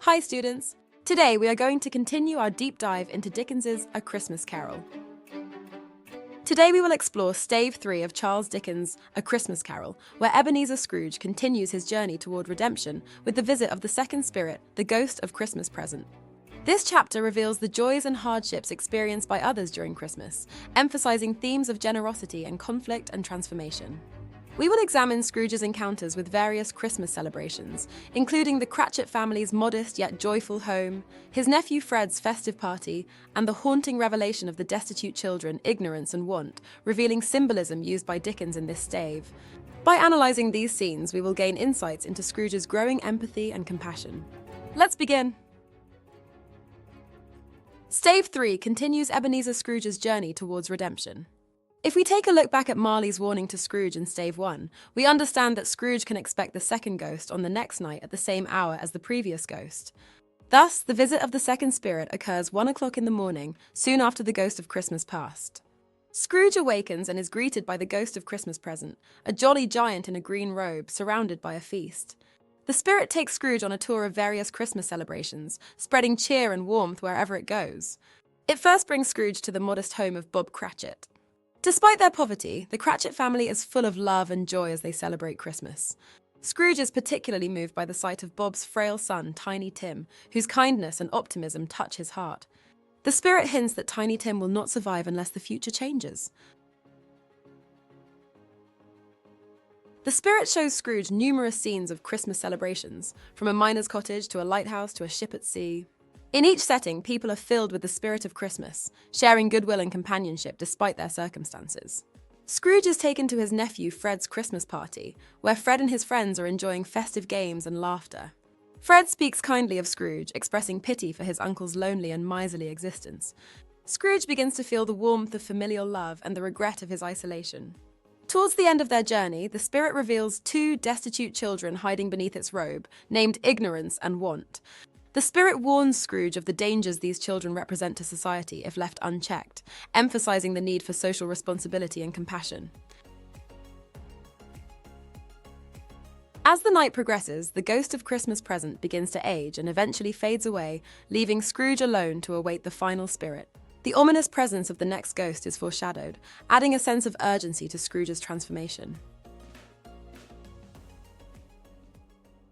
Hi students! Today we are going to continue our deep dive into Dickens's A Christmas Carol. Today we will explore Stave 3 of Charles Dickens' A Christmas Carol, where Ebenezer Scrooge continues his journey toward redemption with the visit of the second spirit, the ghost of Christmas present. This chapter reveals the joys and hardships experienced by others during Christmas, emphasizing themes of generosity and conflict and transformation. We will examine Scrooge's encounters with various Christmas celebrations, including the Cratchit family's modest yet joyful home, his nephew Fred's festive party, and the haunting revelation of the destitute children, ignorance and want, revealing symbolism used by Dickens in this stave. By analysing these scenes, we will gain insights into Scrooge's growing empathy and compassion. Let's begin! Stave 3 continues Ebenezer Scrooge's journey towards redemption. If we take a look back at Marley's warning to Scrooge in Stave 1, we understand that Scrooge can expect the second ghost on the next night at the same hour as the previous ghost. Thus, the visit of the second spirit occurs 1 o'clock in the morning, soon after the ghost of Christmas past. Scrooge awakens and is greeted by the ghost of Christmas present, a jolly giant in a green robe, surrounded by a feast. The spirit takes Scrooge on a tour of various Christmas celebrations, spreading cheer and warmth wherever it goes. It first brings Scrooge to the modest home of Bob Cratchit. Despite their poverty, the Cratchit family is full of love and joy as they celebrate Christmas. Scrooge is particularly moved by the sight of Bob's frail son, Tiny Tim, whose kindness and optimism touch his heart. The spirit hints that Tiny Tim will not survive unless the future changes. The spirit shows Scrooge numerous scenes of Christmas celebrations, from a miner's cottage to a lighthouse to a ship at sea. In each setting, people are filled with the spirit of Christmas, sharing goodwill and companionship despite their circumstances. Scrooge is taken to his nephew Fred's Christmas party, where Fred and his friends are enjoying festive games and laughter. Fred speaks kindly of Scrooge, expressing pity for his uncle's lonely and miserly existence. Scrooge begins to feel the warmth of familial love and the regret of his isolation. Towards the end of their journey, the spirit reveals 2 destitute children hiding beneath its robe, named Ignorance and Want. The spirit warns Scrooge of the dangers these children represent to society if left unchecked, emphasizing the need for social responsibility and compassion. As the night progresses, the ghost of Christmas present begins to age and eventually fades away, leaving Scrooge alone to await the final spirit. The ominous presence of the next ghost is foreshadowed, adding a sense of urgency to Scrooge's transformation.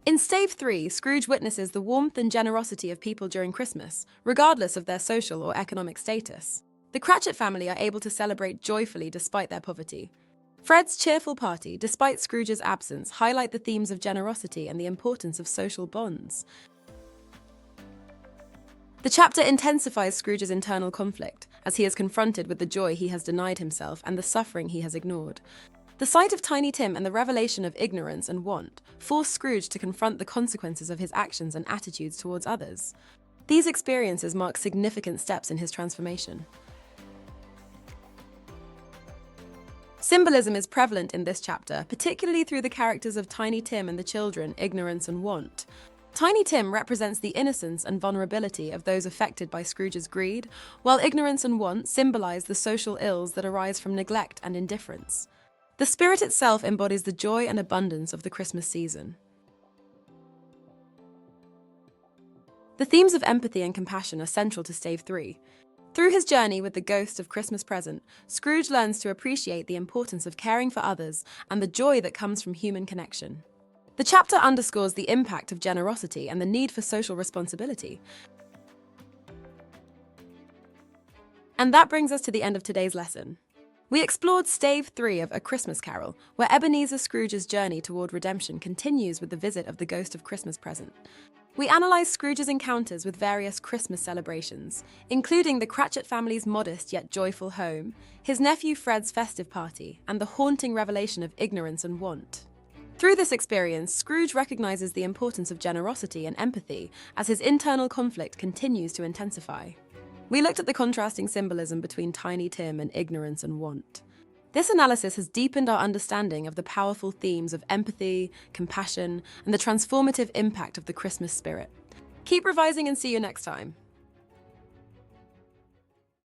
In Stave 3, Scrooge witnesses the warmth and generosity of people during Christmas, regardless of their social or economic status. The Cratchit family are able to celebrate joyfully despite their poverty. Fred's cheerful party, despite Scrooge's absence, highlight the themes of generosity and the importance of social bonds. The chapter intensifies Scrooge's internal conflict, as he is confronted with the joy he has denied himself and the suffering he has ignored. The sight of Tiny Tim and the revelation of ignorance and want force Scrooge to confront the consequences of his actions and attitudes towards others. These experiences mark significant steps in his transformation. Symbolism is prevalent in this chapter, particularly through the characters of Tiny Tim and the children, Ignorance and Want. Tiny Tim represents the innocence and vulnerability of those affected by Scrooge's greed, while Ignorance and Want symbolize the social ills that arise from neglect and indifference. The spirit itself embodies the joy and abundance of the Christmas season. The themes of empathy and compassion are central to Stave 3. Through his journey with the ghost of Christmas present, Scrooge learns to appreciate the importance of caring for others and the joy that comes from human connection. The chapter underscores the impact of generosity and the need for social responsibility. And that brings us to the end of today's lesson. We explored Stave 3 of A Christmas Carol, where Ebenezer Scrooge's journey toward redemption continues with the visit of the ghost of Christmas present. We analysed Scrooge's encounters with various Christmas celebrations, including the Cratchit family's modest yet joyful home, his nephew Fred's festive party, and the haunting revelation of ignorance and want. Through this experience, Scrooge recognizes the importance of generosity and empathy as his internal conflict continues to intensify. We looked at the contrasting symbolism between Tiny Tim and ignorance and want. This analysis has deepened our understanding of the powerful themes of empathy, compassion, and the transformative impact of the Christmas spirit. Keep revising and see you next time.